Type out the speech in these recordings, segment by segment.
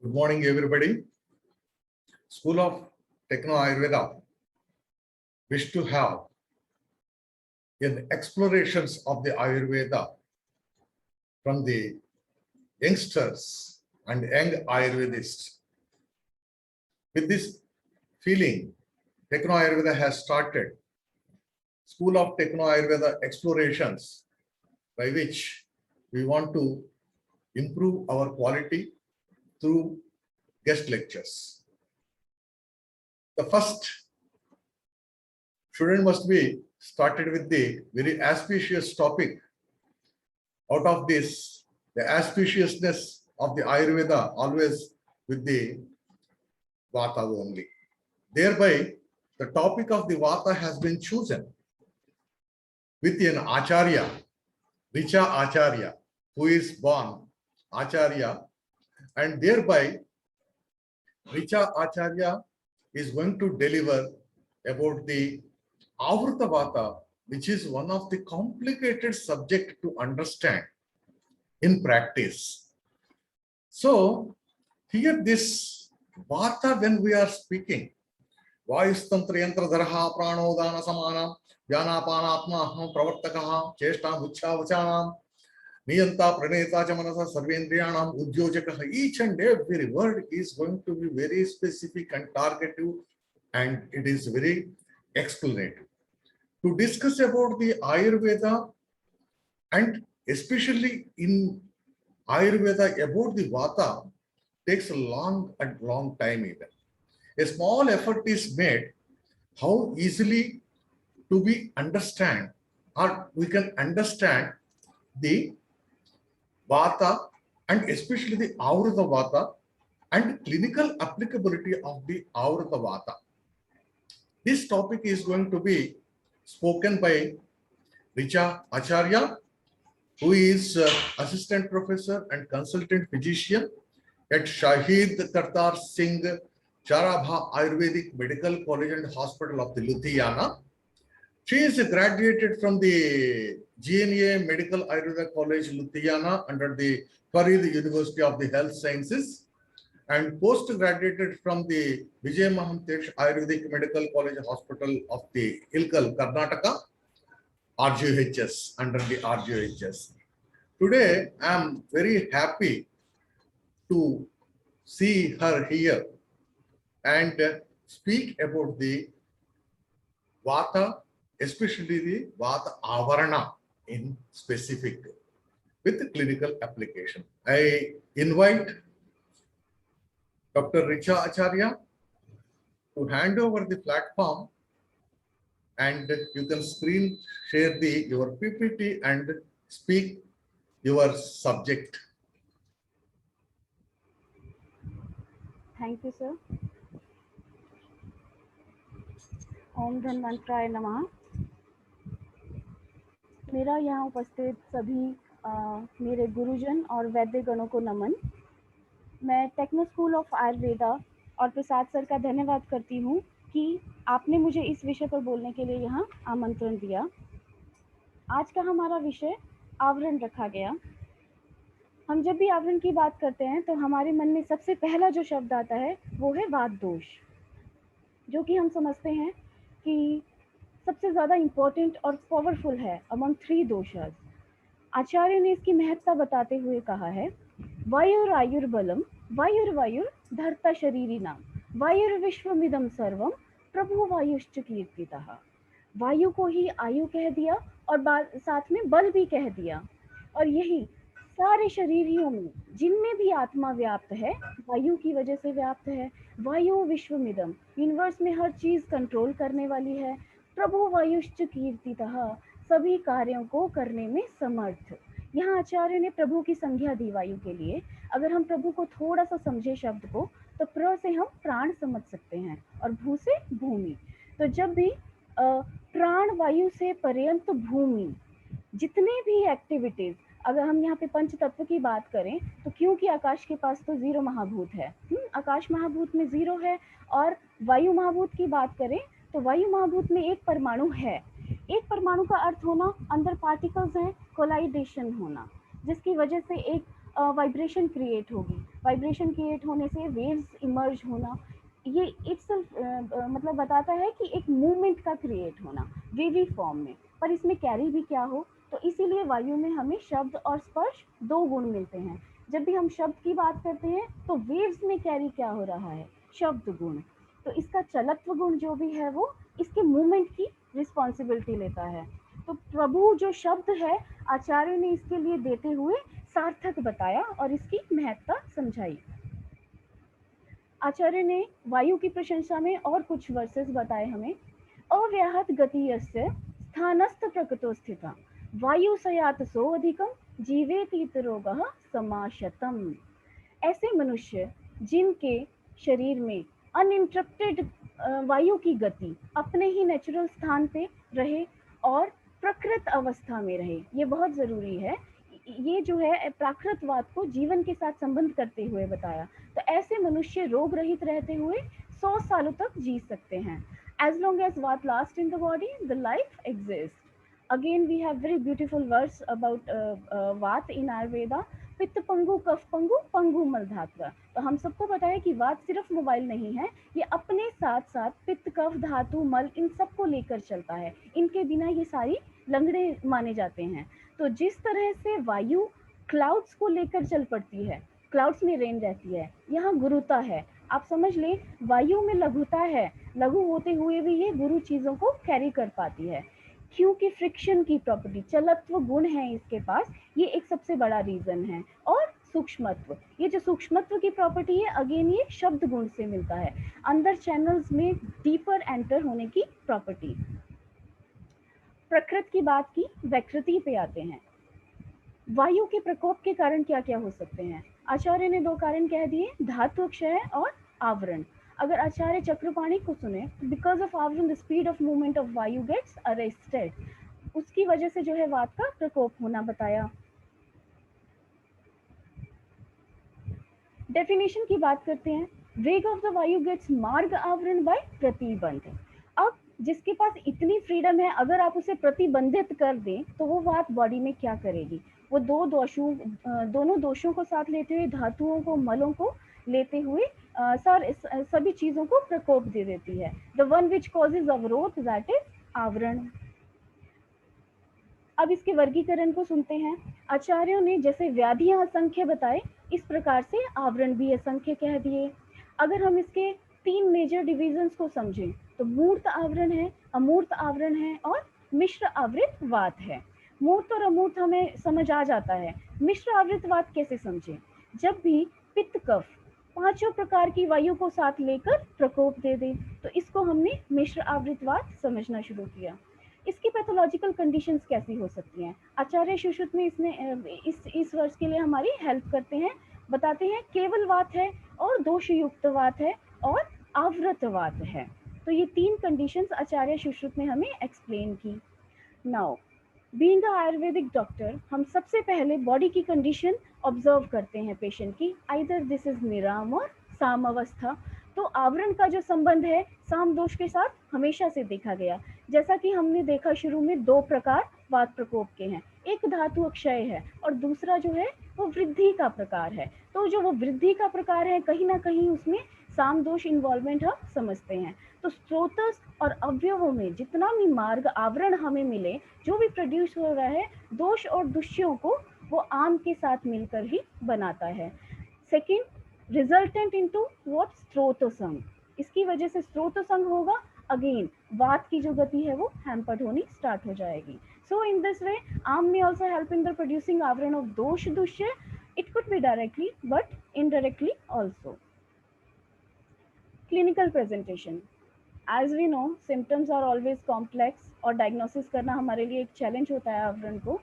Good morning, everybody. School of Techno Ayurveda wish to have an explorations of the Ayurveda from the youngsters and young Ayurvedists. With this feeling, Techno Ayurveda has started School of Techno Ayurveda explorations, by which we want to improve our quality through guest lectures. The first student must be started with the very auspicious topic. Out of this, the auspiciousness of the Ayurveda always with the Vata only. Thereby, the topic of the Vata has been chosen with an Acharya, Richa Acharya, who is born Acharya, and thereby Richa Acharya is going to deliver about the Avrta Vata, which is one of the complicated subject to understand in practice. So here this Vata, when we are speaking, Vayustantra Yantra Dharha Pranodana Samana Vyanapanatma Aham Pravartakaha Cheshtam Uchavachanam Niyanta Praneta Chamanasa Sarvendriyanam Udyojakaha. Each and every word is going to be very specific and targetive, and it is very explanative. To discuss about the Ayurveda, and especially in Ayurveda about the Vata, takes a long time even. A small effort is made how easily to be understand, or we can understand the Vata and especially the Avrta Vata and clinical applicability of the Avrta Vata. This topic is going to be spoken by Richa Acharya, who is assistant professor and consultant physician at Shahid Kartar Singh Charabha Ayurvedic Medical College and Hospital of the Ludhiana. She is graduated from the GNA Medical Ayurveda College Ludhiana under the Farid University of the Health Sciences, and post-graduated from the Vijay Mahamtesh Ayurvedic Medical College Hospital of the Ilkal, Karnataka, RGHS, under the RGHS. Today, I am very happy to see her here and speak about the Vata, especially the Vata Avarana in specific with the clinical application. I invite Dr. Richa Acharya to hand over the platform, and you can screen share your PPT and speak your subject. Thank you, sir. ओम धन्वंतराय नमः। मेरा यहाँ उपस्थित सभी मेरे गुरुजन और वैद्य गणों को नमन। मैं टेक्नो स्कूल ऑफ आयुर्वेदा और प्रसाद सर का धन्यवाद करती हूँ कि आपने मुझे इस विषय पर बोलने के लिए यहाँ आमंत्रण दिया। आज का हमारा विषय आवरण रखा गया। हम जब भी आवरण की बात करते हैं तो हमारे मन में सबसे पहला जो शब्द आता है वो है वात दोष, जो कि हम समझते हैं कि सबसे ज़्यादा इम्पोर्टेंट और पावरफुल है अमंग 3 दोषास। आचार्य ने इसकी महत्ता बताते हुए कहा है, वायुरायुर्बलम वायुर्वायुर धर्ता शरीरी नाम वायुर्विश्वमिदं सर्वम प्रभु वायुश्च कीर्तितः। वायु को ही आयु कह दिया और साथ में बल भी कह दिया, और यही सारे शरीरियों में जिनमें भी आत्मा व्याप्त है वायु की वजह से व्याप्त है। वायु विश्वमिदम, यूनिवर्स में हर चीज कंट्रोल करने वाली है। प्रभु वायुश्च कीर्तितः, सभी कार्यों को करने में समर्थ। यहाँ आचार्य ने प्रभु की संज्ञा दी वायु के लिए। अगर हम प्रभु को थोड़ा सा समझे शब्द को, तो प्र से हम प्राण समझ सकते हैं और भू से भूमि। तो जब भी प्राण वायु से पर्यंत भूमि, जितने भी एक्टिविटीज, अगर हम यहाँ पे पंच तत्व की बात करें तो क्योंकि आकाश के पास तो 0 महाभूत है, आकाश महाभूत में 0 है, और वायु महाभूत की बात करें तो वायु महाभूत में एक परमाणु है। एक परमाणु का अर्थ होना अंदर पार्टिकल्स हैं, कोलाइडेशन होना, जिसकी वजह से एक वाइब्रेशन क्रिएट होगी। वाइब्रेशन क्रिएट होने से वेव्स इमर्ज होना, ये इट्सेल्फ मतलब बताता है कि एक मूवमेंट का क्रिएट होना वेवी फॉर्म में। पर इसमें कैरी भी क्या हो, तो इसीलिए वायु में हमें शब्द और स्पर्श दो गुण मिलते हैं। जब भी हम शब्द की बात करते हैं तो वेव्स में कैरी क्या हो रहा है, शब्द गुण। तो इसका चलत्व गुण जो भी है वो इसके मूवमेंट की रिस्पॉन्सिबिलिटी लेता है। तो प्रभु जो शब्द है, आचार्य ने इसके लिए देते हुए सार्थक बताया और इसकी महत्ता समझाई। आचार्य ने वायु की प्रशंसा में और कुछ वर्सेस बताए हमें। अव्याहत गतियस्य स्थानस्थ प्रकृतो स्थिता वायु सयात सो अधिकम जीवेतीत रोगः समाशतम। ऐसे मनुष्य जिनके शरीर में अनइंटरप्टेड वायु की गति अपने ही नेचुरल स्थान पे रहे और प्रकृत अवस्था में रहे, ये बहुत ज़रूरी है। ये जो है प्राकृतवाद को जीवन के साथ संबंध करते हुए बताया। तो ऐसे मनुष्य रोग रहित रहते हुए 100 सालों तक जी सकते हैं। As long as what lasts in the body, the life exists. Again, we have very beautiful verse about Vat in Ayurveda. पित्त पंगु कफ पंगु पंगु मल धात्रा। तो हम सबको पता है कि वात सिर्फ मोबाइल नहीं है, ये अपने साथ साथ पित्त कफ धातु मल इन सबको लेकर चलता है। इनके बिना ये सारी लंगड़े माने जाते हैं। तो जिस तरह से वायु क्लाउड्स को लेकर चल पड़ती है, क्लाउड्स में रेन रहती है, यहाँ गुरुता है। आप समझ लें वायु में लघुता है, लघु होते हुए भी ये गुरु चीज़ों को कैरी कर पाती है, क्योंकि फ्रिक्शन की प्रॉपर्टी, चलत्व गुण है इसके पास, ये एक सबसे बड़ा रीजन है। और सूक्ष्मत्व, ये जो सूक्ष्मत्व की प्रॉपर्टी है अगेन ये शब्द गुण से मिलता है, अंदर चैनल्स में डीपर एंटर होने की प्रॉपर्टी। प्रकृति की बात की, वैकृति पे आते हैं। वायु के प्रकोप के कारण क्या क्या हो सकते हैं? आचार्य ने दो कारण कह दिए, धातु क्षय और आवरण। अगर आचार्य चक्रपाणी को सुने, बिकॉज ऑफ आवरण the speed of movement of वायु गेट्स अरेस्टेड, उसकी वजह से जो है वात का प्रकोप होना बताया। डेफिनेशन की बात करते हैं। वेग ऑफ द वायु गेट्स मार्ग आवरण बाय प्रतिबंध। अब जिसके पास इतनी फ्रीडम है, अगर आप उसे प्रतिबंधित कर दें तो वो बात बॉडी में क्या करेगी? वो दोनों दोषों को साथ लेते हुए, धातुओं को मलों को लेते हुए सभी चीजों को प्रकोप दे देती है। द वन विच कॉजेज अवरोध, दैट इज आवरण। अब इसके वर्गीकरण को सुनते हैं। आचार्यों ने जैसे व्याधियां असंख्य बताए, इस प्रकार से आवरण भी असंख्य कह दिए। अगर हम इसके 3 मेजर डिविजन्स को समझें तो मूर्त आवरण है, अमूर्त आवरण है और मिश्र आवृत वात है। मूर्त और अमूर्त हमें समझ आ जाता है, मिश्र आवृत वात कैसे समझें? जब भी पित्त कफ पांचों प्रकार की वायु को साथ लेकर प्रकोप दे दे, तो इसको हमने मिश्र आवृत वात समझना शुरू किया। इसकी पैथोलॉजिकल कंडीशंस कैसी हो सकती हैं? आचार्य सुश्रुत में इस वर्ष के लिए हमारी हेल्प करते हैं, बताते हैं केवल वात है और दोष युक्त वात है और आवृत वात है। तो ये 3 कंडीशंस आचार्य सुश्रुत ने हमें एक्सप्लेन की। Now being a Ayurvedic doctor, हम सबसे पहले बॉडी की कंडीशन ऑब्जर्व करते हैं पेशेंट की, आइदर दिस इज निराम और साम अवस्था। तो आवरण का जो संबंध है साम दोष के साथ हमेशा से देखा गया। जैसा कि हमने देखा शुरू में 2 प्रकार वात प्रकोप के हैं, एक धातु अक्षय है और दूसरा जो है वो वृद्धि का प्रकार है। तो जो वो वृद्धि का प्रकार है, कहीं ना कहीं उसमें साम दोष इन्वॉल्वमेंट हम समझते हैं। तो स्रोतस और अवयवों में जितना भी मार्ग आवरण हमें मिले, जो भी प्रोड्यूस हो रहा है, दोष और दुष्यों को वो आम के साथ मिलकर ही बनाता है। सेकेंड, रिजल्टेंट इनटू व्हाट, स्रोतसंग। इसकी वजह से स्रोतसंग होगा, अगेन वात की जो गति है वो हैम्पर्ड होनी स्टार्ट हो जाएगी। सो इन दिस वे आम may also help in the producing आवरण of दोष दुष्य. It could be directly but indirectly also. Clinical presentation. As we know, symptoms are always complex और diagnosis करना हमारे लिए एक चैलेंज होता है आवरण को।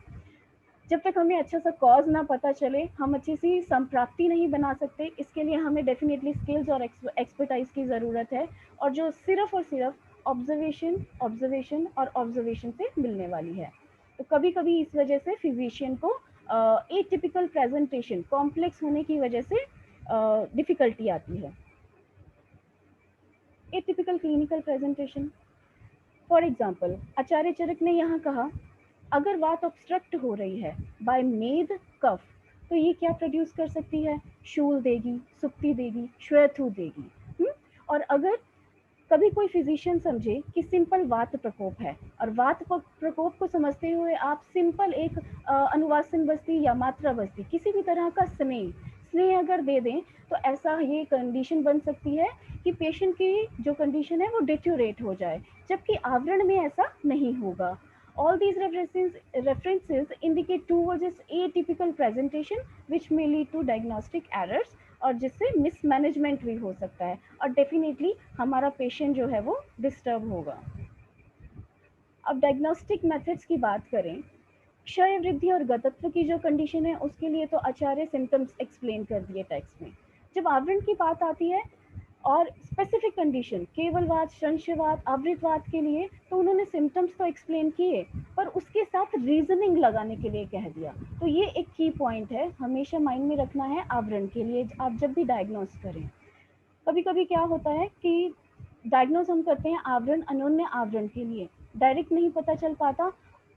जब तक हमें अच्छा सा कॉज ना पता चले, हम अच्छी सी संप्राप्ति नहीं बना सकते। इसके लिए हमें डेफिनेटली स्किल्स और एक्सपर्टाइज की ज़रूरत है, और जो सिर्फ और सिर्फ ऑब्जर्वेशन और ऑब्जर्वेशन से मिलने वाली है। तो कभी कभी इस वजह से फिजिशियन को एटिपिकल प्रेजेंटेशन, कॉम्प्लेक्स होने की वजह से डिफिकल्टी आती है। Atypical clinical presentation, for example Acharya Charak ने यहाँ कहा, अगर वात ऑब्स्ट्रक्ट हो रही है बाय मेद कफ, तो ये क्या प्रोड्यूस कर सकती है? शूल देगी, सुक्ति देगी, श्वेथु देगी। और अगर कभी कोई फिजिशियन समझे कि सिंपल वात प्रकोप है और वात प्रकोप को समझते हुए आप सिंपल एक अनुवासन बस्ती या मात्रा बस्ती किसी भी तरह का स्नेह अगर दे दें, तो ऐसा ये कंडीशन बन सकती है कि पेशेंट की जो कंडीशन है वो डिट्यूरेट हो जाए, जबकि आवरण में ऐसा नहीं होगा। All these references indicate towards its atypical presentation which may lead to diagnostic errors और जिससे मिसमैनेजमेंट भी हो सकता है और डेफिनेटली हमारा पेशेंट जो है वो डिस्टर्ब होगा। अब डायग्नोस्टिक मेथड्स की बात करें, क्षय वृद्धि और गतत्व की जो कंडीशन है उसके लिए तो आचार्य सिम्टम्स एक्सप्लेन कर दिए टेक्स्ट में। जब आवरण की बात आती है और स्पेसिफिक कंडीशन केवलवात, संशयवात, आवृतवात के लिए तो उन्होंने सिम्टम्स तो एक्सप्लेन किए पर उसके साथ रीजनिंग लगाने के लिए कह दिया। तो ये एक की पॉइंट है, हमेशा माइंड में रखना है आवरण के लिए आप जब भी डायग्नोस करें। कभी कभी क्या होता है कि डायग्नोस हम करते हैं आवरण अनोन्य आवरण के लिए, डायरेक्ट नहीं पता चल पाता,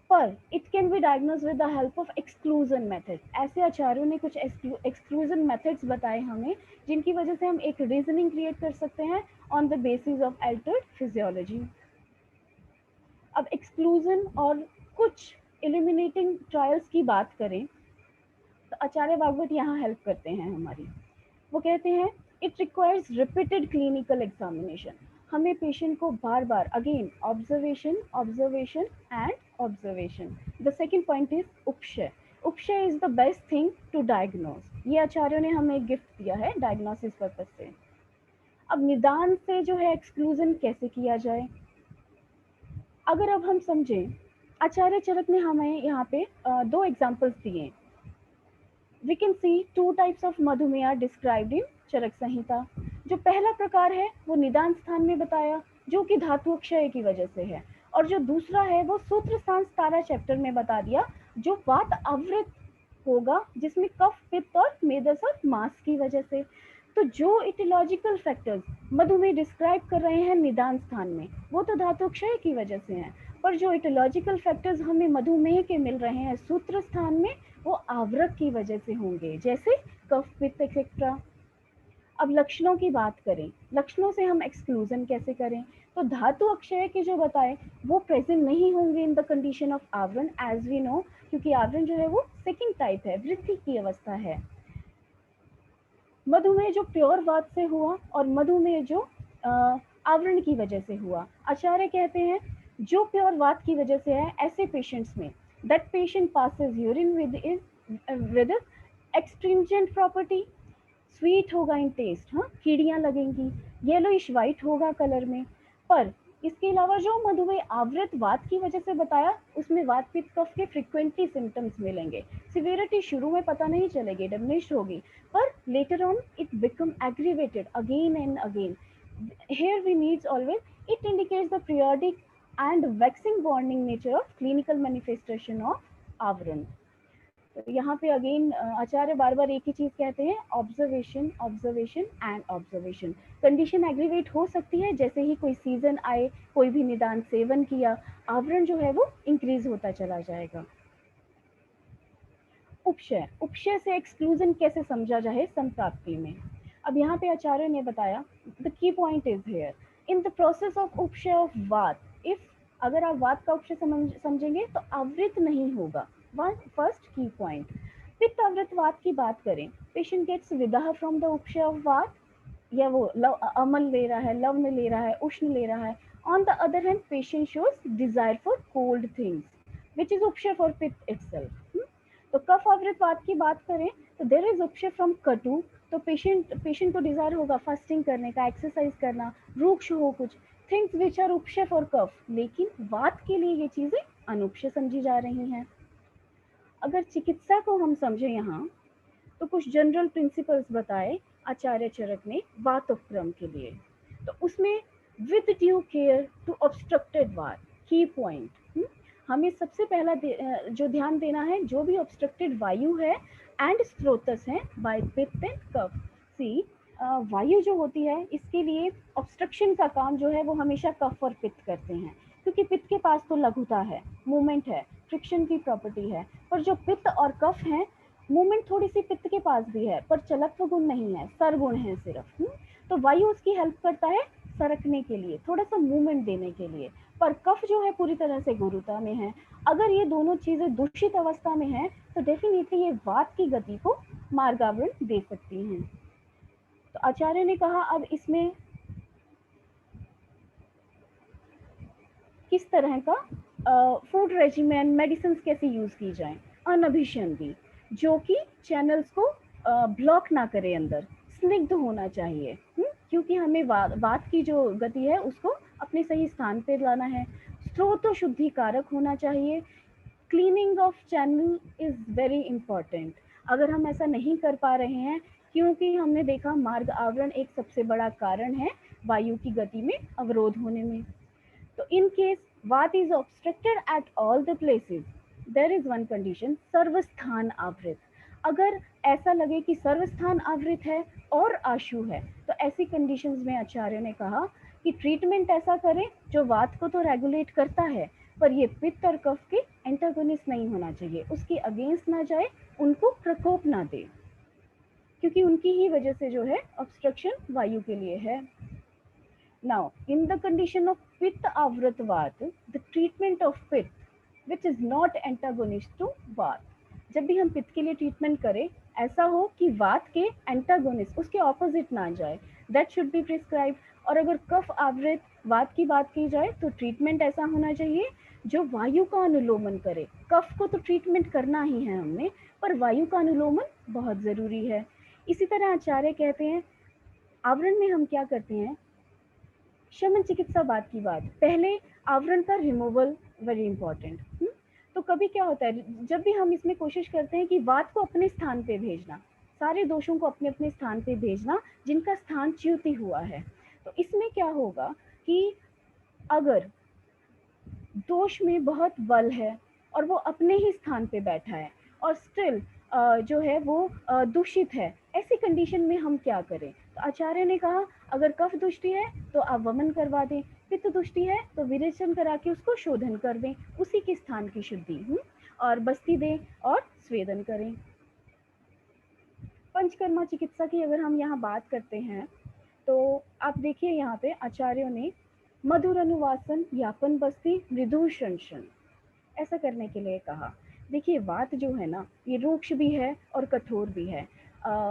पर it can be diagnose with the help of exclusion method. ऐसे आचार्यों ने कुछ एक्सक्लूजन मेथड्स बताए हमें जिनकी वजह से हम एक रीजनिंग क्रिएट कर सकते हैं on the basis of Altered physiology. अब एक्सक्लूजन और कुछ एलिमिनेटिंग ट्रायल्स की बात करें तो आचार्य भागवत यहाँ हेल्प करते हैं हमारी। वो कहते हैं it requires repeated clinical examination. हमें पेशेंट को बार बार again observation observation and observation. The second point is upashaya. Upashaya is the best thing to diagnose. ये आचार्यों ने हमें एक गिफ्ट दिया है डायग्नोसिस पर्पज से। अब निदान से जो है एक्सक्लूजन कैसे किया जाए, अगर अब हम समझें, आचार्य चरक ने हमें यहाँ पे दो एग्जाम्पल्स दिए। We can see two types of मधुमेह described in चरक संहिता। जो पहला प्रकार है वो निदान स्थान में बताया जो कि धातु क्षय की वजह से है, और जो दूसरा है वो सूत्र स्थान सतारा चैप्टर में बता दिया जो वात आवृत होगा जिसमें कफ, पित्त और मेदस और मांस की वजह से। तो जो इटियोलॉजिकल फैक्टर्स मधुमेह डिस्क्राइब कर रहे हैं निदान स्थान में वो तो धातु क्षय की वजह से हैं, पर जो इटियोलॉजिकल फैक्टर्स हमें मधुमेह के मिल रहे हैं सूत्र स्थान में वो आवरक की वजह से होंगे, जैसे कफ, पित्त एक्सेट्रा। अब लक्षणों की बात करें, लक्षणों से हम एक्सक्लूजन कैसे करें, तो धातु अक्षय के जो बताए वो प्रेजेंट नहीं होंगे इन द कंडीशन ऑफ आवरण एज वी नो, क्योंकि आवरण जो है वो सेकंड टाइप है, वृद्धि की अवस्था है। मधुमेह जो प्योर वात से हुआ और मधुमेह जो आवरण की वजह से हुआ, आचार्य कहते हैं जो प्योर वात की वजह से है ऐसे पेशेंट्स में that patient passes urine with astringent property, sweet होगा इन टेस्ट, हाँ कीड़ियाँ लगेंगी, येलोइश वाइट होगा कलर में। पर इसके अलावा जो मधुमेह आवृत वात की वजह से बताया उसमें वात पित्त कफ के फ्रिक्वेंटली सिम्टम्स मिलेंगे। सिवियरिटी शुरू में पता नहीं चलेगी, डिमिनिश्ड होगी, पर later on it become aggravated again and again. Here we needs always, it indicates the periodic and waxing bonding nature of clinical manifestation of आवरण। तो यहाँ पे अगेन आचार्य बार बार एक ही चीज कहते हैं, observation observation and observation. Condition aggravate हो सकती है जैसे ही कोई सीजन आए, कोई भी निदान सेवन किया, आवरण जो है वो इंक्रीज होता चला जाएगा। उपशय, उपशय से एक्सक्लूजन कैसे समझा जाए संप्राप्ति में। अब यहाँ पे आचार्य ने बताया the key point is here in the process of upashaya of vata, if अगर आप वात का उपशय समझेंगे तो आवृत नहीं होगा, फर्स्ट की पॉइंट। पित्त आवृत वात की बात करें, patient gets vidaha from the upashaya of vata, या वो अमल ले रहा है, लवण ले रहा है, उष्ण ले रहा है। On the other hand patient shows desire for cold things which is upashaya for pitta itself. तो कफ आवृत वात की बात करें तो देयर इज उपशय फ्रॉम कटु, तो पेशेंट को डिजायर होगा फास्टिंग करने का, एक्सरसाइज करना, रूक्ष हो कुछ things which are upashaya for kapha, लेकिन वात के लिए ये चीजें अनुपशय समझी जा रही हैं। अगर चिकित्सा को हम समझे यहाँ तो कुछ जनरल प्रिंसिपल्स बताए आचार्य चरक ने वातोपक्रम के लिए, तो उसमें with due care to obstructed vata, key point, हमें सबसे पहला जो ध्यान देना है जो भी ऑब्स्ट्रक्टेड वायु है एंड स्रोतस है बाय पित्त एंड कफ। सी वायु जो होती है इसके लिए ऑब्स्ट्रक्शन का काम जो है वो हमेशा कफ और पित्त करते हैं, क्योंकि पित्त के पास तो लघुता है, मूवमेंट है, फ्रिक्शन की प्रॉपर्टी है, पर जो पित्त और कफ हैं मूवमेंट थोड़ी सी पित्त के पास भी है, पर चलत्व गुण नहीं है, सरगुण है सिर्फ। तो वायु उसकी हेल्प करता है सरकने के लिए, थोड़ा सा मूवमेंट देने के लिए, पर कफ जो है पूरी तरह से गुरुता में है। अगर ये दोनों चीजें दूषित अवस्था में है तो डेफिनेटली ये वात की गति को मार्गावरण दे सकती हैं। तो आचार्य ने कहा अब इसमें किस तरह का फूड रेजिमेन, मेडिसिन कैसे यूज की जाए। अनभिसंधि, जो कि चैनल्स को ब्लॉक ना करे, अंदर स्निग्ध होना चाहिए, क्योंकि हमें वात की जो गति है उसको अपने सही स्थान पे लाना है। स्रोत शुद्धिकारक होना चाहिए। Cleaning of channel is very important. अगर हम ऐसा नहीं कर पा रहे हैं, क्योंकि हमने देखा मार्ग आवरण एक सबसे बड़ा कारण है वायु की गति में अवरोध होने में। तो in case Vata is obstructed at all the places, there is one condition, सर्वस्थान आवृत। अगर ऐसा लगे कि सर्वस्थान आवृत है और आशु है, तो ऐसी कंडीशंस में आचार्य ने कहा कि ट्रीटमेंट ऐसा करें जो वात को तो रेगुलेट करता है, पर ये पित्त और कफ के एंटागोनिस्ट नहीं होना चाहिए, उसके अगेंस्ट ना जाए, उनको प्रकोप ना दे, क्योंकि उनकी ही वजह से जो है ऑब्स्ट्रक्शन वायु के लिए है। Now, in the condition of Pitta Avrat Vata, the treatment of Pitta, which is not antagonist to Vata, जब भी हम पित्त के लिए ट्रीटमेंट करें, ऐसा हो कि वात के एंटागोनिस्ट, उसके ऑपोजिट ना जाए, दैट शुड बी प्रिस्क्राइब। और अगर कफ आवृत वात की बात की जाए तो ट्रीटमेंट ऐसा होना चाहिए जो वायु का अनुलोमन करे। कफ को तो ट्रीटमेंट करना ही है हमने, पर वायु का अनुलोमन बहुत जरूरी है। इसी तरह आचार्य कहते हैं आवरण में हम क्या करते हैं, शमन चिकित्सा बात की बात, पहले आवरण का रिमूवल वेरी इंपॉर्टेंट। तो कभी क्या होता है, जब भी हम इसमें कोशिश करते हैं कि वात को अपने स्थान पे भेजना, सारे दोषों को अपने अपने स्थान पे भेजना जिनका स्थान च्युति हुआ है, तो इसमें क्या होगा कि अगर दोष में बहुत बल है और वो अपने ही स्थान पे बैठा है और स्टिल जो है वो दूषित है, ऐसी कंडीशन में हम क्या करें। तो आचार्य ने कहा अगर कफ दुष्टि है तो आप वमन करवा दें, पित्त दुष्टि है तो विरेचन करा के उसको शोधन कर दें, उसी के स्थान की शुद्धि, और बस्ती दें और स्वेदन करें। पंचकर्मा चिकित्सा की अगर हम यहाँ बात करते हैं तो आप देखिए यहाँ पे आचार्यों ने मधुर अनुवासन, यापन बस्ती, मृदु शंशन ऐसा करने के लिए कहा। देखिए वात जो है ना, ये रूक्ष भी है और कठोर भी है।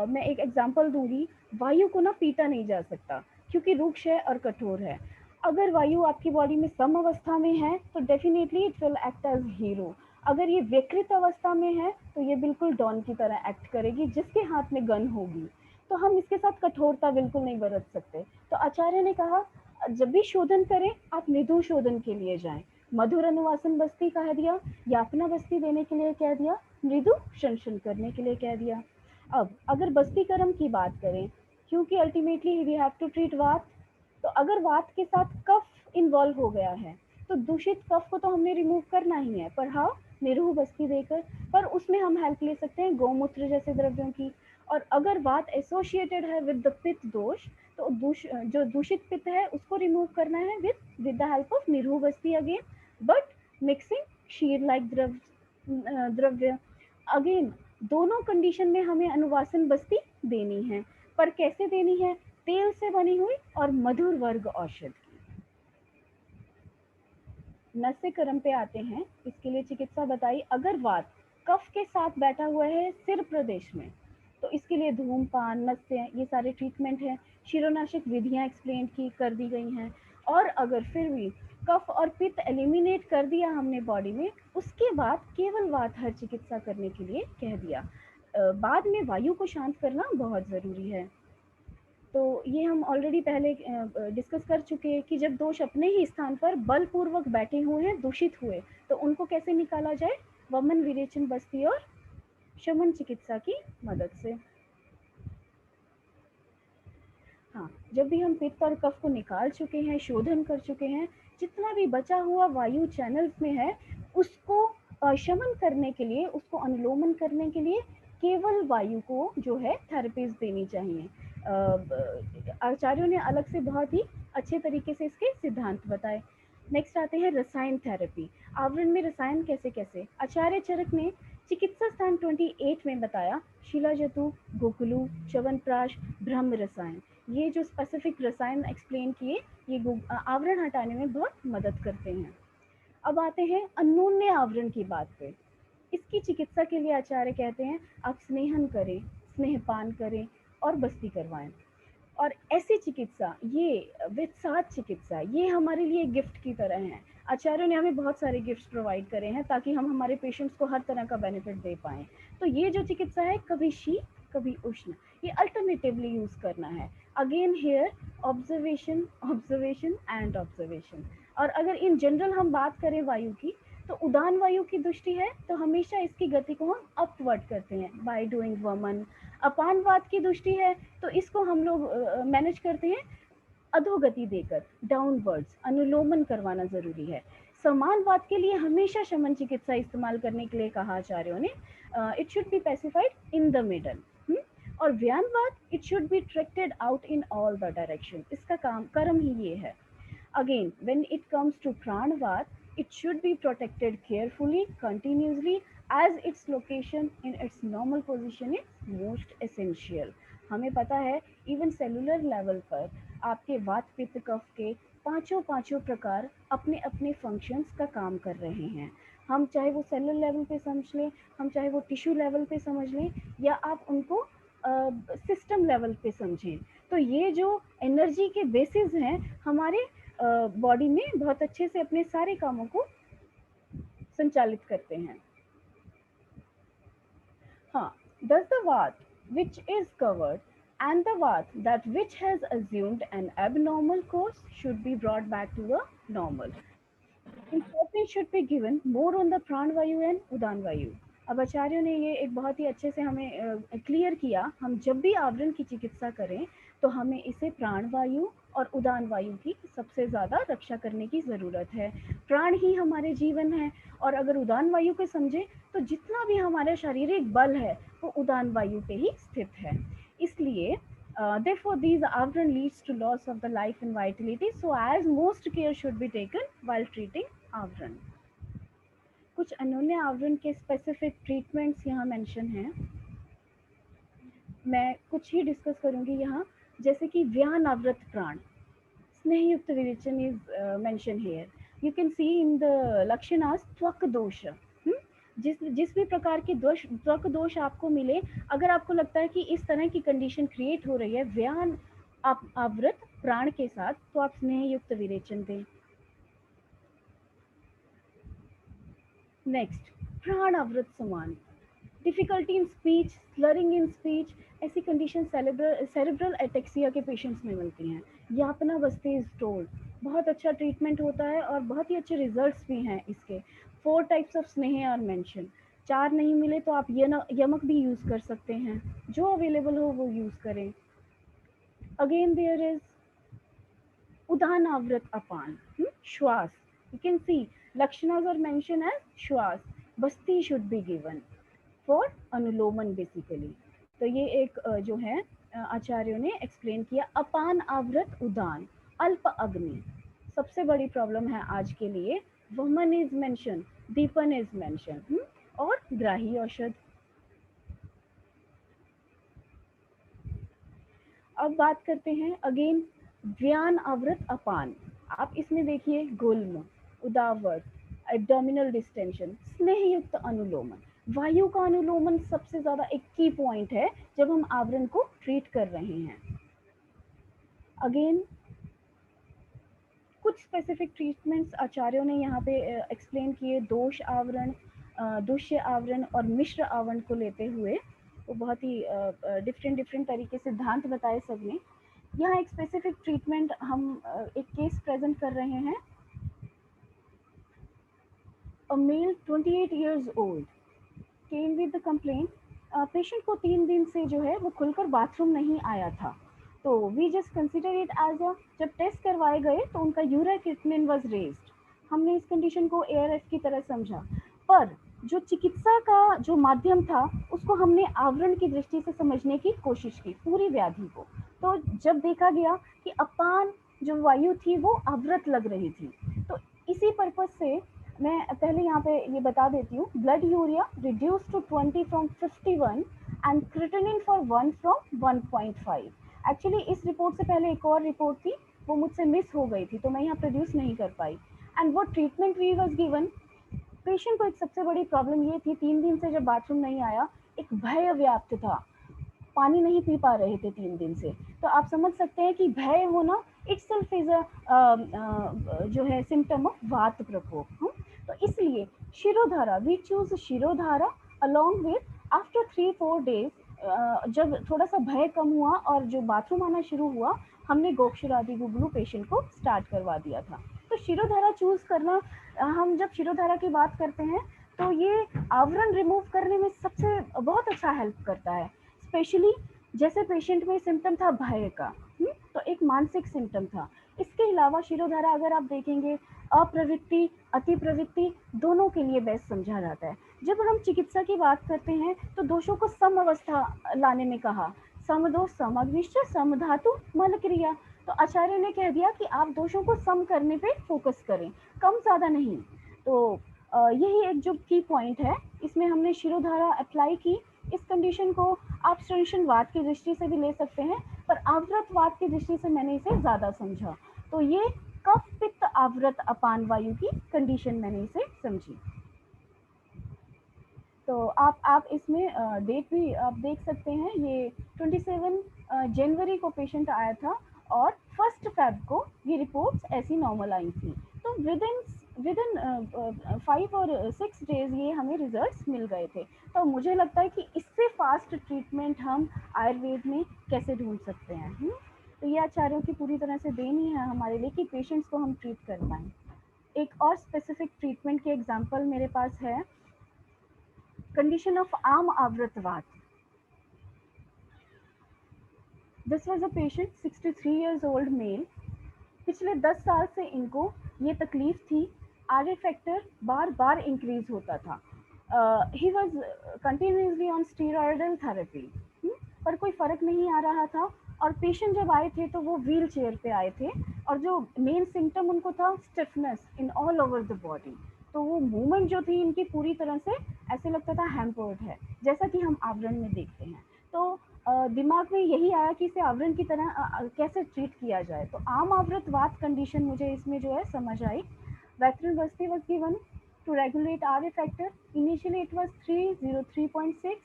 मैं एक एग्जांपल दूंगी, वायु को ना पीटा नहीं जा सकता क्योंकि रूक्ष है और कठोर है। अगर वायु आपकी बॉडी में सम अवस्था में है तो definitely it will act as hero. अगर ये विकृत अवस्था में है तो ये बिल्कुल डॉन की तरह एक्ट करेगी जिसके हाथ में गन होगी। तो हम इसके साथ कठोरता बिल्कुल नहीं बरत सकते। तो आचार्य ने कहा जब भी शोधन करें आप मृदु शोधन के लिए जाएं। मधुर अनुवासन बस्ती कह दिया, यापना बस्ती देने के लिए कह दिया, मृदु शंशन करने के लिए कह दिया। अब अगर बस्ती कर्म की बात करें, क्योंकि ultimately we have to treat vata, तो अगर वात के साथ कफ इन्वॉल्व हो गया है तो दूषित कफ को तो हमने रिमूव करना ही है, पर हाँ निरूह बस्ती देकर, पर उसमें हम हेल्प ले सकते हैं गौमूत्र जैसे द्रव्यों की। और अगर वात एसोसिएटेड है विद द पित्त दोष, तो जो दूषित पित्त है उसको रिमूव करना है with the help of niruha basti again, but mixing ksheer like dravya. Again दोनों कंडीशन में हमें अनुवासन बस्ती देनी है, पर कैसे देनी है, तेल से बनी हुई और मधुर वर्ग औषध की। नस्य कर्म पे आते हैं, इसके लिए चिकित्सा बताई। अगर वात कफ के साथ बैठा हुआ है सिर प्रदेश में तो इसके लिए धूमपान, नस्य, ये सारे ट्रीटमेंट है। शिरोनाशक विधियां एक्सप्लेन की कर दी गई हैं। और अगर फिर भी कफ और पित्त एलिमिनेट कर दिया हमने बॉडी में, उसके बाद केवल वात हर चिकित्सा करने के लिए कह दिया। बाद में वायु को शांत करना बहुत ज़रूरी है। तो ये हम ऑलरेडी पहले डिस्कस कर चुके हैं कि जब दोष अपने ही स्थान पर बलपूर्वक बैठे हुए हैं, दूषित हुए, तो उनको कैसे निकाला जाए, वमन, विरेचन, बस्ती और शमन चिकित्सा की मदद से। हाँ, जब भी हम पित्त और कफ को निकाल चुके हैं, शोधन कर चुके हैं, जितना भी बचा हुआ वायु चैनल्स में है उसको शमन करने के लिए, उसको अनुलोमन करने के लिए केवल वायु को जो है थेरेपीज देनी चाहिए। आचार्यों ने अलग से बहुत ही अच्छे तरीके से इसके सिद्धांत बताए। नेक्स्ट आते हैं रसायन थेरेपी। आवरण में रसायन कैसे कैसे, आचार्य चरक ने चिकित्सा स्थान 28 में बताया शिलाजतु, गोकुलु, च्यवनप्राश, ब्रह्म रसायन। ये जो स्पेसिफिक रसायन एक्सप्लेन किए, ये आवरण हटाने में बहुत मदद करते हैं। अब आते हैं अन्योन्य आवरण की बात पे। इसकी चिकित्सा के लिए आचार्य कहते हैं आप स्नेहन करें, स्नेहपान करें और बस्ती करवाएं। और ऐसी चिकित्सा, ये वित्सात चिकित्सा, ये हमारे लिए गिफ्ट की तरह है। आचार्यों ने हमें बहुत सारे गिफ्ट्स प्रोवाइड करे हैं ताकि हम हमारे पेशेंट्स को हर तरह का बेनिफिट दे पाएँ। तो ये जो चिकित्सा है, कभी शीत, कभी उष्ण, ये अल्टरनेटिवली यूज़ करना है। Again here observation, observation and observation. और अगर इन जनरल हम बात करें वायु की, तो उदान वायु की दृष्टि है तो हमेशा इसकी गति को हम अपवर्ड करते हैं बाय डूइंग वमन। अपानवात की दृष्टि है तो इसको हम लोग मैनेज करते हैं अधोगति देकर, डाउनवर्ड्स, अनुलोमन करवाना जरूरी है। समानवाद के लिए हमेशा शमन चिकित्सा इस्तेमाल करने के लिए कहा आचार्यों ने। It should be pacified in the middle. और व्यानवाद, it should be tracted out in all the direction. इसका काम कर्म ही ये है। Again, when it comes to pranavad, it should be protected carefully, continuously, as its location in its normal position is most essential. हमें पता है even cellular level पर आपके वात पित्त कफ के पांचों प्रकार अपने अपने फंक्शंस का काम कर रहे हैं। हम चाहे वो सेलुलर लेवल पे समझ लें, हम चाहे वो टिश्यू लेवल पे समझ लें, या आप उनको सिस्टम लेवल पे समझें। तो ये जो एनर्जी के बेसिस हैं हमारे बॉडी में, बहुत अच्छे से अपने सारे कामों को संचालित करते हैं। हाँ, does the vat which is covered and the vat that which has assumed an abnormal course should be brought back to the normal. Importance should be given more on the प्राणवायु एंड उदान वायु। अब आचार्यों ने ये एक बहुत ही अच्छे से हमें क्लियर किया, हम जब भी आवरण की चिकित्सा करें तो हमें इसे प्राणवायु और उदान वायु की सबसे ज़्यादा रक्षा करने की ज़रूरत है। प्राण ही हमारे जीवन है, और अगर उदान वायु को समझें तो जितना भी हमारा शारीरिक बल है वो उदान वायु पे ही स्थित है। इसलिए therefore these avran leads to loss of the life and vitality, so as most care should be taken while treating आवरण। कुछ अन्योन्य आवरण के स्पेसिफिक ट्रीटमेंट्स यहाँ मेंशन हैं। मैं कुछ ही डिस्कस करूंगी यहाँ, जैसे कि व्यानावृत प्राण, स्नेहयुक्त विरेचन is mention here. You can see in the लक्षणास त्वक दोष। जिस भी प्रकार के त्वक दोष आपको मिले, अगर आपको लगता है कि इस तरह की कंडीशन क्रिएट हो रही है व्यान आवृत प्राण के साथ, तो आप स्नेहयुक्त विरेचन दें। नेक्स्ट, प्राण आवृत समान, difficulty in speech, slurring in speech, ऐसी कंडीशन सेरेब्रल एटेक्सिया के पेशेंट्स में मिलती हैं। यातना बस्ती इज टोल्ड, बहुत अच्छा ट्रीटमेंट होता है और बहुत ही अच्छे रिजल्ट्स भी हैं इसके। 4 टाइप्स ऑफ स्नेह आर मेंशन। 4 नहीं मिले तो आप यमक भी यूज़ कर सकते हैं, जो अवेलेबल हो वो यूज़ करें। अगेन देयर इज उदान आवृत अपान, श्वास। You can see lakshanas are mentioned as श्वास, बस्ती should be given for anulomana basically. तो ये एक जो है आचार्यों ने एक्सप्लेन किया। अपान आवृत उदान, अल्प अग्नि सबसे बड़ी प्रॉब्लम है आज के लिए। वमन इज मेंशन, दीपन इज मेंशन, और ग्राही औषध। अब बात करते हैं अगेन व्यान आवृत अपान। आप इसमें देखिए गुल्म, उदावत, एब्डोमिनल डिस्टेंशन, स्नेहयुक्त अनुलोमन। वायु का अनुलोमन सबसे ज्यादा एक की पॉइंट है जब हम आवरण को ट्रीट कर रहे हैं। अगेन कुछ स्पेसिफिक ट्रीटमेंट्स आचार्यों ने यहाँ पे एक्सप्लेन किए। दोष आवरण, दुष्य आवरण और मिश्र आवरण को लेते हुए वो बहुत ही डिफरेंट तरीके सिद्धांत बताए सबने। यहाँ एक स्पेसिफिक ट्रीटमेंट हम एक केस प्रेजेंट कर रहे हैं। A male 28 years old came with the complaint, patient को 3 दिन से जो है वो खुलकर बाथरूम नहीं आया था। तो we just consider it as a, जब टेस्ट करवाए गए तो उनका यूरिक क्रिएटिनिन वाज रेज्ड। हमने इस कंडीशन को ARF की तरह समझा, पर जो चिकित्सा का जो माध्यम था उसको हमने आवरण की दृष्टि से समझने की कोशिश की पूरी व्याधि को। तो जब देखा गया कि अपान जो वायु थी वो आवृत लग रही थी, तो इसी पर्पज से मैं पहले यहाँ पे ये बता देती हूँ, blood urea reduce to 20 from 51 and creatinine for 1 from 1.5। Actually इस रिपोर्ट से पहले एक और रिपोर्ट थी, वो मुझसे मिस हो गई थी, तो मैं यहाँ प्रोड्यूस नहीं कर पाई। एंड वो treatment we was given, patient को एक सबसे बड़ी प्रॉब्लम ये थी, 3 दिन से जब बाथरूम नहीं आया, एक भय व्याप्त था, पानी नहीं पी पा रहे थे 3 दिन से। तो आप समझ सकते हैं कि भय होना इट सेल्फ इज जो है सिम्टम ऑफ वात प्रकोप। तो इसलिए Shirodhara, we choose Shirodhara along with after 3-4 days, जब थोड़ा सा भय कम हुआ और जो बाथरूम आना शुरू हुआ, हमने गोक्षरादि गुगलू पेशेंट को स्टार्ट करवा दिया था। तो शिरोधारा चूज करना, हम जब शिरोधारा की बात करते हैं तो ये आवरण रिमूव करने में सबसे बहुत अच्छा हेल्प करता है। स्पेशली जैसे पेशेंट में सिम्टम था भय का, तो एक मानसिक सिम्टम था। इसके अलावा शिरोधारा अगर आप देखेंगे, अप्रवृत्ति अति प्रवृत्ति दोनों के लिए बेस्ट समझा जाता है। जब हम चिकित्सा की बात करते हैं तो दोषों को सम अवस्था लाने में कहा, समदोष समग्निश्च समधातु मल क्रिया। तो आचार्य ने कह दिया कि आप दोषों को सम करने पे फोकस करें, कम ज़्यादा नहीं। तो यही एक जो की पॉइंट है, इसमें हमने शिरोधारा अप्लाई की। इस कंडीशन को आप श्रृंखलावाद की दृष्टि से भी ले सकते हैं, पर आवृतवाद की दृष्टि से मैंने इसे ज़्यादा समझा। तो ये कफ पित्त आवृत अपान वायु की कंडीशन मैंने इसे समझी। तो आप इसमें डेट भी आप देख सकते हैं, ये 27 जनवरी को पेशेंट आया था और 1 फेब को ये रिपोर्ट्स ऐसी नॉर्मल आई थी। तो विद इन 5 और 6 डेज ये हमें रिजल्ट्स मिल गए थे। तो मुझे लगता है कि इससे फास्ट ट्रीटमेंट हम आयुर्वेद में कैसे ढूंढ सकते हैं। तो ये आचार्यों की पूरी तरह से देन ही है हमारे लिए कि पेशेंट्स को हम ट्रीट कर पाएँ। एक और स्पेसिफिक ट्रीटमेंट के एग्जाम्पल मेरे पास है, condition of ama avritavata. This was a patient 63 years old male. पिछले 10 साल से इनको ये तकलीफ थी, आर फैक्टर बार बार इंक्रीज होता था। He was continuously on steroidal therapy, पर कोई फर्क नहीं आ रहा था। और पेशेंट जब आए थे तो वो व्हील चेयर पे आए थे, और जो मेन सिम्टम उनको था stiffness in all over the body. तो वो मूवमेंट जो थी इनकी पूरी तरह से ऐसे लगता था हैम्पर्ड है, जैसा कि हम आवरण में देखते हैं। तो दिमाग में यही आया कि इसे आवरण की तरह कैसे ट्रीट किया जाए। तो आम आवृतवात कंडीशन मुझे इसमें जो है समझ आई। Vectrin Basti was given to regulate RA factor. Initially it was 303.6.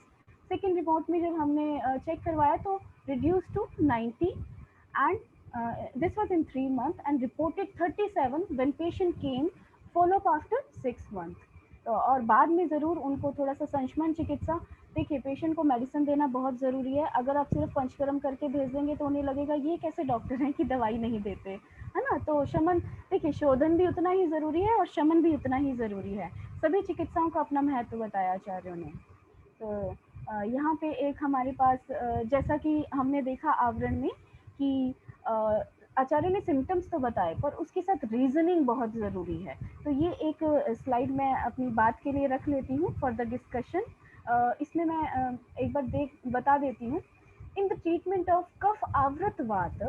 Second report में जब हमने चेक करवाया तो reduce to 90 and this was in 3 months and reported 37 when patient came follow up after 6 months। तो और बाद में ज़रूर उनको थोड़ा सा संशमन चिकित्सा, देखिए पेशेंट को मेडिसिन देना बहुत ज़रूरी है। अगर आप सिर्फ पंचकर्म करके भेज देंगे तो उन्हें लगेगा ये कैसे डॉक्टर हैं कि दवाई नहीं देते, है ना। तो शमन, देखिए शोधन भी उतना ही ज़रूरी है और शमन भी उतना ही ज़रूरी है। सभी चिकित्साओं का अपना महत्व बताया आचार्यों ने। तो यहाँ पे एक हमारे पास जैसा कि हमने देखा आवरण में कि आचार्य ने सिम्टम्स तो बताए, पर उसके साथ रीजनिंग बहुत ज़रूरी है। तो ये एक स्लाइड मैं अपनी बात के लिए रख लेती हूँ फॉर द डिस्कशन। इसमें मैं एक बार बता देती हूँ। In the treatment of cough आवृतवात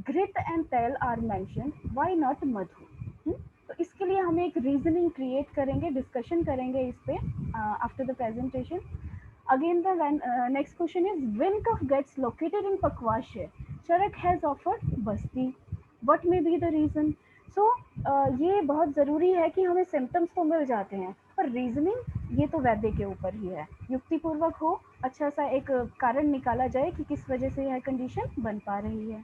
घृत एंड तेल आर मेंशन, व्हाई नॉट मधु। तो इसके लिए हम एक रीजनिंग क्रिएट करेंगे, डिस्कशन करेंगे इस पे after the presentation. Again, the next question is, when cough gets located in Pakwash, Charak has offered Basti. What may be the reason? So, ये बहुत ज़रूरी है कि हमें सिम्टम्स तो मिल जाते हैं, पर रीजनिंग ये तो वैद्य के ऊपर ही है। युक्तिपूर्वक हो, अच्छा सा एक कारण निकाला जाए कि किस वजह से यह कंडीशन बन पा रही है।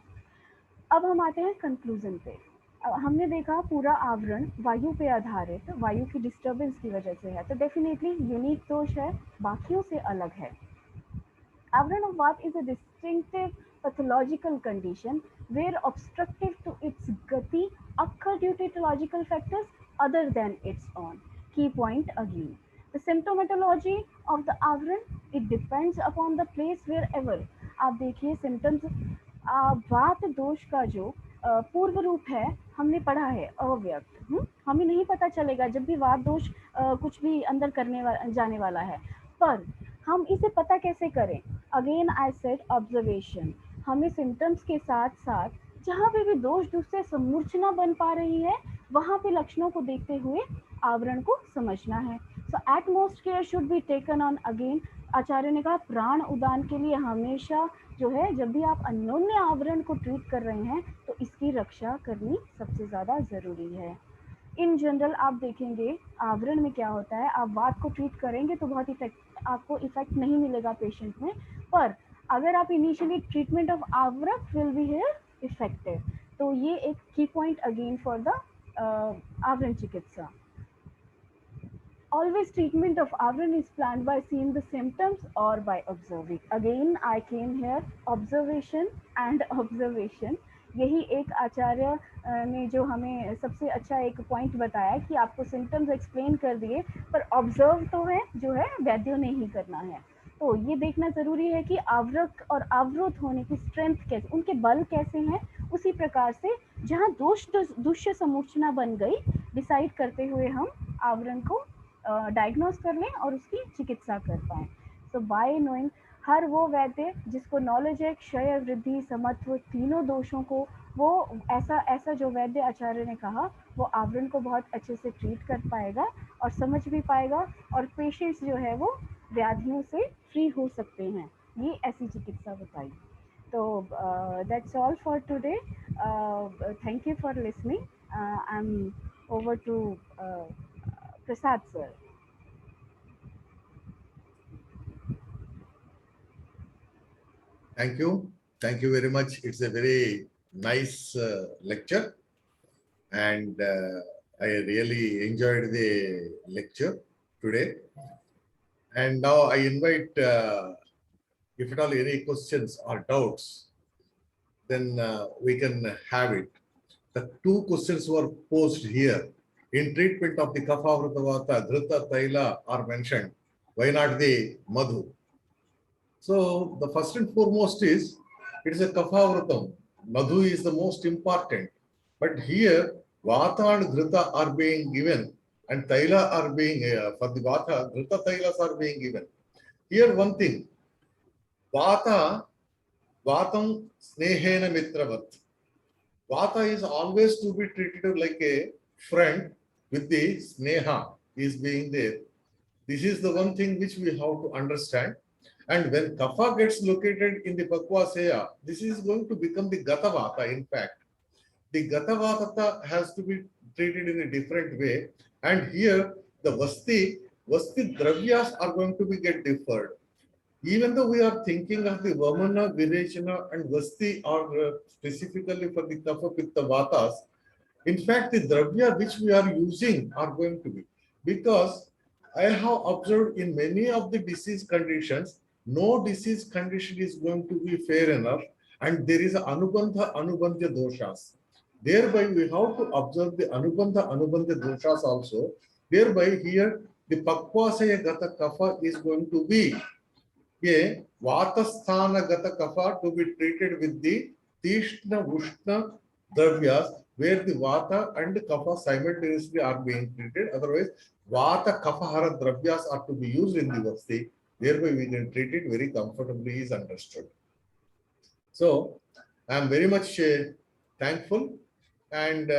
अब हम आते हैं कंक्लूजन पे। हमने देखा पूरा आवरण वायु पे आधारित, वायु की डिस्टर्बेंस की वजह से है, तो डेफिनेटली यूनिक दोष है, बाकियों से अलग है। आवरण of Vata is a distinctive pathological condition where obstructive to its gati occur due to etiological factors other than its own. Key point again. The symptomatology of the आवरण, it depends upon the place wherever। आप देखिए symptoms, वात दोष का जो पूर्व रूप है हमने पढ़ा है अव्यक्त। हमें नहीं पता चलेगा जब भी वात दोष कुछ भी अंदर जाने वाला है, पर हम इसे पता कैसे करें। Again I said observation. हमें सिम्टम्स के साथ साथ जहाँ पे भी दोष दूसरे समूर्छना बन पा रही है वहाँ पे लक्षणों को देखते हुए आवरण को समझना है. So utmost care should be taken on again. आचार्य ने कहा प्राण उदान के लिए हमेशा जो है जब भी आप अन्योन्य आवरण को ट्रीट कर रहे हैं तो इसकी रक्षा करनी सबसे ज़्यादा ज़रूरी है. इन जनरल आप देखेंगे आवरण में क्या होता है, आप वात को ट्रीट करेंगे तो बहुत इफेक्ट आपको इफेक्ट नहीं मिलेगा पेशेंट में, पर अगर आप initially treatment of avaraka will be here effective. तो ये एक की पॉइंट अगेन फॉर द आवरण चिकित्सा. Always treatment of Avran is planned by seeing the symptoms or by observing. Again, I came here, observation and observation. यही एक आचार्य ने जो हमें सबसे अच्छा एक पॉइंट बताया कि आपको सिम्टम्स एक्सप्लेन कर दिए, पर ऑब्जर्व तो है जो है वैद्यों ने ही करना है. तो ये देखना ज़रूरी है कि आवरक और आवृत होने की स्ट्रेंथ कैसे, उनके बल कैसे हैं, उसी प्रकार से जहाँ दुष्य समूर्छना बन गई, डिसाइड करते हुए हम आवरण को डायग्नोस कर लें और उसकी चिकित्सा कर पाएँ. सो बाय नोइंग, हर वो वैद्य जिसको नॉलेज है क्षय वृद्धि समत्व तीनों दोषों को, वो ऐसा जो वैद्य आचार्य ने कहा वो आवरण को बहुत अच्छे से ट्रीट कर पाएगा और समझ भी पाएगा, और पेशेंट्स जो है वो व्याधियों से फ्री हो सकते हैं. ये ऐसी चिकित्सा बताई. तो that's all for today. Thank you for listening. I am over to Prasad sir. Thank you. Thank you very much. It's a very nice lecture, and I really enjoyed the lecture today. And now I invite, if at all any questions or doubts, then we can have it. The two questions were posed here. In treatment of the Kapha Vratavata, Dhrita Taila are mentioned. Why not the Madhu? So the first and foremost is, it is a Kapha Vratam. Madhu is the most important. But here, Vata and Dhrita are being given, and Taila are being, for the Vata, Dhrita Tailas are being given. Here one thing, Vata, Vatam Snehena Mitravat. Vata is always to be treated like a friend with the Sneha is being there. This is the one thing which we have to understand. And when Kapha gets located in the Pakwaseya, this is going to become the Gata Vata. In fact, the Gata Vata has to be treated in a different way. And here, the Vasti Dravyas are going to be get deferred. Even though we are thinking of the Vamana, Virechana, and Vasti are specifically for the Kapha Pitta Vatas, in fact, the Dravya which we are using are going to be, because I have observed in many of the disease conditions, no disease condition is going to be fair enough, and there is a Anubandha Anubandha doshas. Thereby, we have to observe the Anubandha Anubandha doshas also. Thereby, here the Pakvasaya Gata Kapha is going to be a Vatasthana Gata Kapha to be treated with the Tishna Ushna Dravyas, where the Vata and Kapha simultaneously are being treated. Otherwise, Vata Kaphahara Dravyas are to be used in the Vasti. Thereby, we can treat it very comfortably, is understood. So, I am very much thankful, and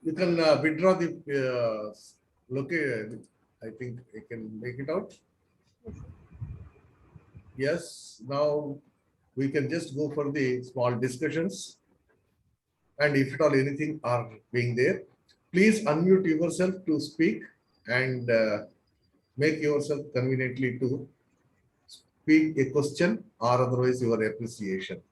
you can withdraw the location. I think I can make it out. Yes, now we can just go for the small discussions. And if at all anything are being there, please unmute yourself to speak, and make yourself conveniently to speak a question or otherwise your appreciation.